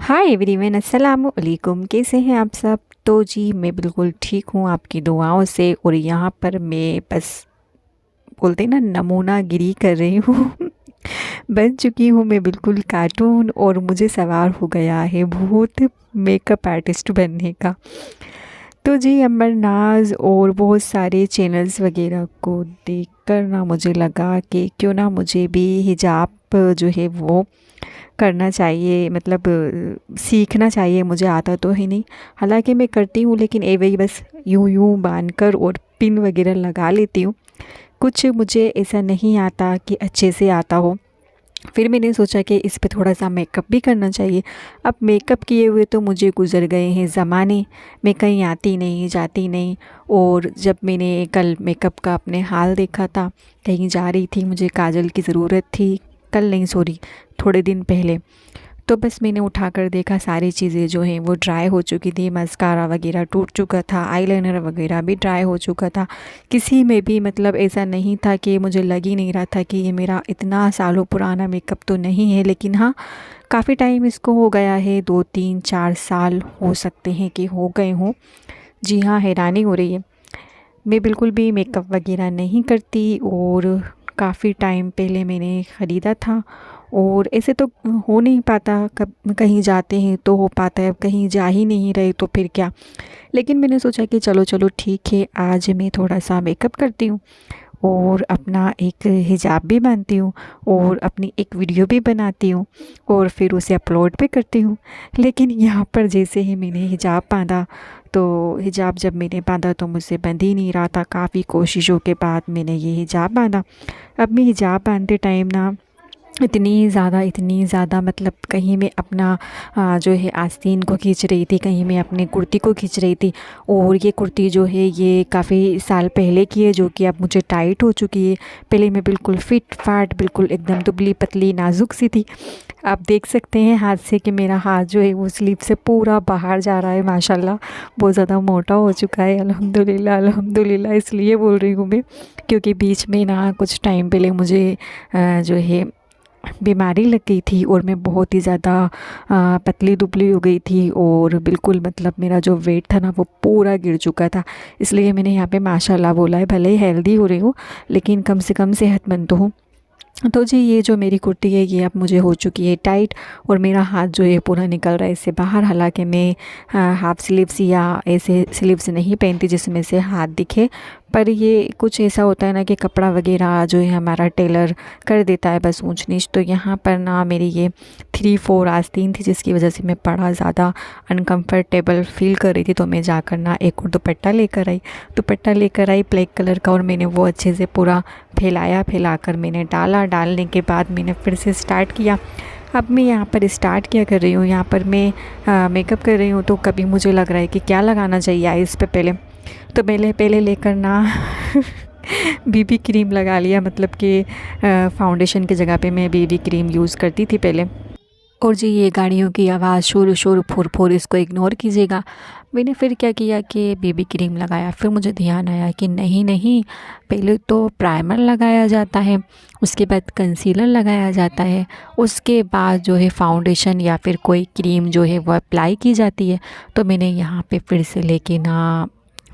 Hi everyone, अस्सलाम वालेकुम। कैसे हैं आप सब? तो जी मैं बिल्कुल ठीक हूँ आपकी दुआओं से। और यहाँ पर मैं बस बोलते हैं ना, नमूना गिरी कर रही हूँ। बन चुकी हूँ मैं बिल्कुल कार्टून, और मुझे सवार हो गया है बहुत मेकअप आर्टिस्ट बनने का। तो जी अमर नाज और बहुत सारे चैनल्स वगैरह को देखकर ना मुझे लगा कि क्यों ना मुझे भी हिजाब जो है वो करना चाहिए, मतलब सीखना चाहिए। मुझे आता तो है नहीं, हालांकि मैं करती हूँ, लेकिन ए वही बस यूं यूं बांध कर और पिन वगैरह लगा लेती हूँ। कुछ मुझे ऐसा नहीं आता कि अच्छे से आता हो। फिर मैंने सोचा कि इस पे थोड़ा सा मेकअप भी करना चाहिए। अब मेकअप किए हुए तो मुझे गुज़र गए हैं ज़माने, मैं कहीं आती नहीं जाती नहीं। और जब मैंने कल मेकअप का अपने हाल देखा था, कहीं जा रही थी, मुझे काजल की ज़रूरत थी, कल नहीं सॉरी थोड़े दिन पहले। तो बस मैंने उठाकर देखा, सारी चीज़ें जो हैं वो ड्राई हो चुकी थी। मस्कारा वगैरह टूट चुका था, आईलाइनर वगैरह भी ड्राई हो चुका था। किसी में भी मतलब ऐसा नहीं था कि मुझे लग ही नहीं रहा था कि ये मेरा इतना सालों पुराना मेकअप तो नहीं है। लेकिन हाँ, काफ़ी टाइम इसको हो गया है, 2 3 4 साल हो सकते हैं कि हो गए हों। जी हाँ, हैरानी हो रही है। मैं बिल्कुल भी मेकअप वगैरह नहीं करती, और काफ़ी टाइम पहले मैंने ख़रीदा था। और ऐसे तो हो नहीं पाता, कब कहीं जाते हैं तो हो पाता है, अब कहीं जा ही नहीं रहे तो फिर क्या। लेकिन मैंने सोचा कि चलो चलो ठीक है, आज मैं थोड़ा सा मेकअप करती हूँ और अपना एक हिजाब भी बांधती हूँ, और अपनी एक वीडियो भी बनाती हूँ, और फिर उसे अपलोड भी करती हूँ। लेकिन यहाँ पर जैसे ही मैंने हिजाब बांधा, तो हिजाब जब मैंने बांधा तो मुझसे बंध ही नहीं रहा था। काफ़ी कोशिशों के बाद मैंने ये हिजाब बांधा। अब मैं हिजाब बांधते टाइम ना इतनी ज़्यादा मतलब कहीं मैं अपना जो है आस्तीन को खींच रही थी, कहीं मैं अपनी कुर्ती को खींच रही थी। और ये कुर्ती जो है ये काफ़ी साल पहले की है, जो कि अब मुझे टाइट हो चुकी है। पहले मैं बिल्कुल फिट फाट, बिल्कुल एकदम दुबली पतली नाजुक सी थी। आप देख सकते हैं हाथ से कि मेरा हाथ जो है वो स्लीव से पूरा बाहर जा रहा है। माशाल्लाह बहुत ज़्यादा मोटा हो चुका है, अल्हम्दुलिल्लाह अल्हम्दुलिल्लाह। इसलिए बोल रही हूँ मैं, क्योंकि बीच में ना कुछ टाइम पहले मुझे जो है बीमारी लग गई थी, और मैं बहुत ही ज़्यादा पतली दुबली हो गई थी, और बिल्कुल मतलब मेरा जो वेट था ना वो पूरा गिर चुका था। इसलिए मैंने यहाँ पे माशाल्लाह बोला है। भले ही हेल्दी हो रही हूँ, लेकिन कम से कम सेहतमंद तो हूँ। तो जी ये जो मेरी कुर्ती है ये अब मुझे हो चुकी है टाइट, और मेरा हाथ जो है पूरा निकल रहा है इससे बाहर। हालांकि मैं हाफ स्लीव्स या ऐसे स्लीव्स नहीं पहनती जिसमें से हाथ दिखे, पर ये कुछ ऐसा होता है ना कि कपड़ा वगैरह जो है हमारा टेलर कर देता है बस ऊंच नीच। तो यहाँ पर ना मेरी ये 3 4 आस्तीन थी, जिसकी वजह से मैं बड़ा ज़्यादा अनकम्फर्टेबल फील कर रही थी। तो मैं जाकर ना एक और दुपट्टा लेकर आई ब्लैक कलर का, और मैंने वो अच्छे से पूरा फैलाकर मैंने डालने के बाद मैंने फिर से स्टार्ट किया। अब मैं यहाँ पर स्टार्ट क्या कर रही हूँ, यहाँ पर मैं मेकअप कर रही हूँ। तो कभी मुझे लग रहा है कि क्या लगाना चाहिए आइज़ पे पहले, तो मैंने पहले लेकर ना बीबी क्रीम लगा लिया। मतलब कि फाउंडेशन की जगह पे मैं बीबी क्रीम यूज़ करती थी पहले। और जी ये गाड़ियों की आवाज़, शोर शोर फुर फुर, इसको इग्नोर कीजिएगा। मैंने फिर क्या किया कि बेबी क्रीम लगाया। फिर मुझे ध्यान आया कि नहीं नहीं, पहले तो प्राइमर लगाया जाता है, उसके बाद कंसीलर लगाया जाता है, उसके बाद जो है फाउंडेशन या फिर कोई क्रीम जो है वो अप्लाई की जाती है। तो मैंने यहाँ पे फिर से लेके ना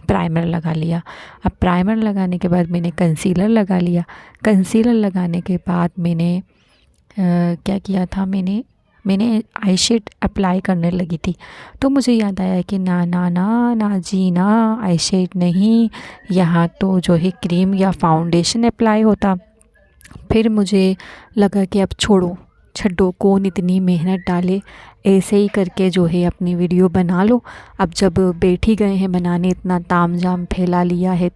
प्राइमर लगा लिया। अब प्राइमर लगाने के बाद मैंने कंसीलर लगा लिया। कंसीलर लगाने के बाद मैंने क्या किया था, मैंने आई शेड अप्लाई करने लगी थी। तो मुझे याद आया कि ना ना ना ना जी ना, आई शेड नहीं, यहाँ तो जो है क्रीम या फाउंडेशन अप्लाई होता। फिर मुझे लगा कि अब छोड़ो छड्डो, कौन इतनी मेहनत डाले, ऐसे ही करके जो है अपनी वीडियो बना लो। अब जब बैठ ही गए हैं बनाने, इतना ताम झाम फैला लिया है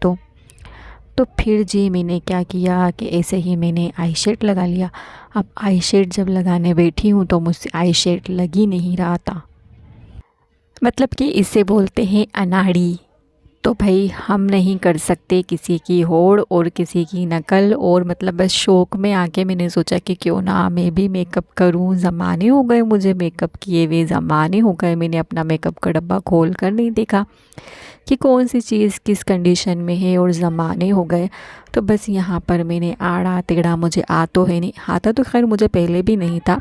तो फिर जी मैंने क्या किया कि ऐसे ही मैंने आई शेड लगा लिया। अब आई शेड जब लगाने बैठी हूँ तो मुझसे आई शेड लग ही नहीं रहा था। मतलब कि इसे बोलते हैं अनाड़ी। तो भाई हम नहीं कर सकते किसी की होड़ और किसी की नकल, और मतलब बस शौक़ में आके मैंने सोचा कि क्यों ना मैं भी मेकअप करूं। ज़माने हो गए मुझे मेकअप किए हुए, ज़माने हो गए मैंने अपना मेकअप का डब्बा खोल कर नहीं देखा कि कौन सी चीज़ किस कंडीशन में है, और ज़माने हो गए। तो बस यहाँ पर मैंने आड़ा टेढ़ा, मुझे आ तो है नहीं, आता तो खैर मुझे पहले भी नहीं था,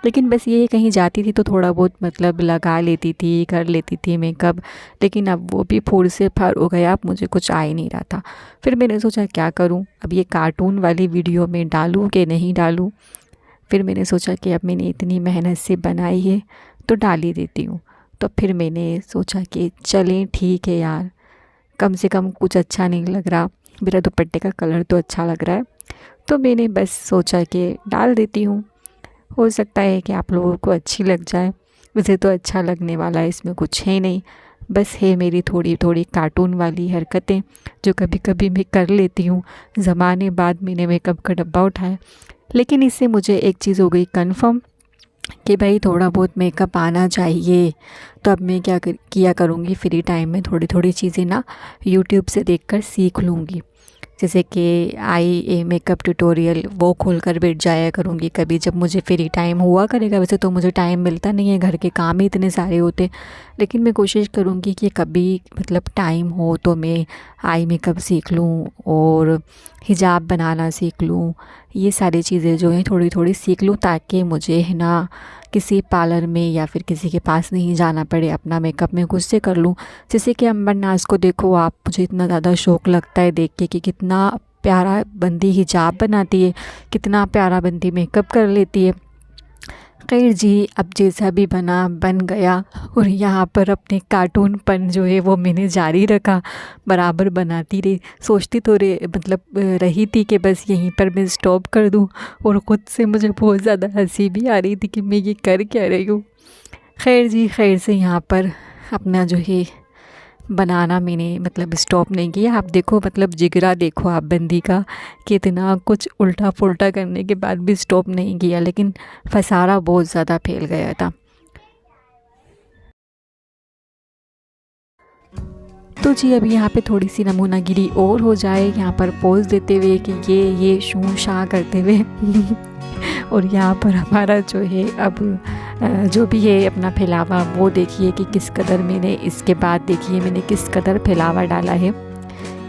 लेकिन बस ये कहीं जाती थी तो थोड़ा बहुत मतलब लगा लेती थी, कर लेती थी मेकअप। लेकिन अब वो भी फूर से फर हो गया, अब मुझे कुछ आ ही नहीं रहा था। फिर मैंने सोचा क्या करूं, अब ये कार्टून वाली वीडियो में डालूं कि नहीं डालूं। फिर मैंने सोचा कि अब मैंने इतनी मेहनत से बनाई है तो डाल ही देती हूँ। तो फिर मैंने सोचा कि चलें ठीक है यार, कम से कम कुछ अच्छा नहीं लग रहा, मेरा दुपट्टे का कलर तो अच्छा लग रहा है। तो मैंने बस सोचा कि डाल देती हूँ, हो सकता है कि आप लोगों को अच्छी लग जाए। वैसे तो अच्छा लगने वाला है, इसमें कुछ है नहीं, बस है मेरी थोड़ी थोड़ी कार्टून वाली हरकतें जो कभी कभी मैं कर लेती हूँ। ज़माने बाद मैंने मेकअप का डब्बा उठाया, लेकिन इससे मुझे एक चीज़ हो गई कन्फर्म कि भाई थोड़ा बहुत मेकअप आना चाहिए। तो अब मैं किया करूँगी, फ्री टाइम में थोड़ी थोड़ी चीज़ें ना यूट्यूब से देखकर सीख लूँगी। जैसे कि आई ए मेकअप ट्यूटोरियल वो खोल कर बैठ जाया करूँगी कभी जब मुझे फ्री टाइम हुआ करेगा। वैसे तो मुझे टाइम मिलता नहीं है, घर के काम ही इतने सारे होते, लेकिन मैं कोशिश करूँगी कि कभी मतलब टाइम हो तो मैं आई मेकअप सीख लूँ और हिजाब बनाना सीख लूँ। ये सारी चीज़ें जो हैं थोड़ी थोड़ी सीख लूँ, ताकि मुझे है ना किसी पार्लर में या फिर किसी के पास नहीं जाना पड़े, अपना मेकअप मैं खुद से कर लूँ। जैसे कि अंबर नाज को देखो आप, मुझे इतना ज़्यादा शौक़ लगता है देख के कि कितना प्यारा बंदी हिजाब बनाती है, कितना प्यारा बंदी मेकअप कर लेती है। खैर जी, अब जैसा भी बना बन गया, और यहाँ पर अपने कार्टूनपन जो है वो मैंने जारी रखा, बराबर बनाती रही। सोचती तो रही थी कि बस यहीं पर मैं स्टॉप कर दूँ, और ख़ुद से मुझे बहुत ज़्यादा हंसी भी आ रही थी कि मैं ये कर क्या रही हूँ। खैर जी, खैर से यहाँ पर अपना जो है बनाना मैंने मतलब स्टॉप नहीं किया। आप देखो मतलब जिगरा देखो आप बंदी का, कि इतना कुछ उल्टा पुल्टा करने के बाद भी स्टॉप नहीं किया, लेकिन फसारा बहुत ज़्यादा फैल गया था। तो जी अभी यहाँ पे थोड़ी सी नमूनागिरी और हो जाए, यहाँ पर पोज देते हुए कि ये शू शाह करते हुए और यहाँ पर हमारा जो है अब जो भी है अपना फैलावा वो देखिए कि किस कदर मैंने, इसके बाद देखिए मैंने किस कदर फैलावा डाला है।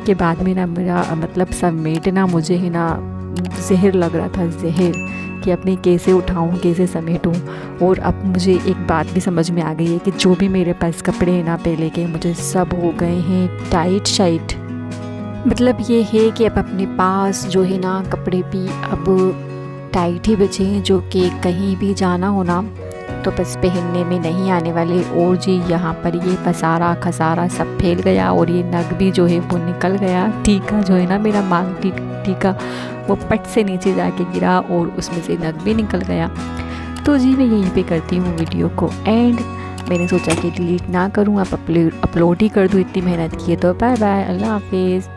के बाद में ना मेरा मतलब समेटना मुझे है ना जहर लग रहा था, जहर, कि अपने कैसे उठाऊं कैसे समेटूं। और अब मुझे एक बात भी समझ में आ गई है कि जो भी मेरे पास कपड़े हैं ना पहले के, मुझे सब हो गए हैं टाइट शाइट। मतलब ये है कि अब अपने पास जो है ना कपड़े भी अब टाइट ही बचे हैं, जो कि कहीं भी जाना हो ना तो बस पहनने में नहीं आने वाले। और जी यहाँ पर ये पसारा खसारा सब फैल गया, और ये नग भी जो है वो निकल गया। टीका जो है ना मेरा मांग टीका वो पट से नीचे जाके गिरा और उसमें से नग भी निकल गया। तो जी मैं यहीं पे करती हूँ वीडियो को एंड। मैंने सोचा कि डिलीट ना करूँ, अब अपलोड ही कर दूँ, इतनी मेहनत की है। तो बाय बाय, अल्लाह हाफिज़।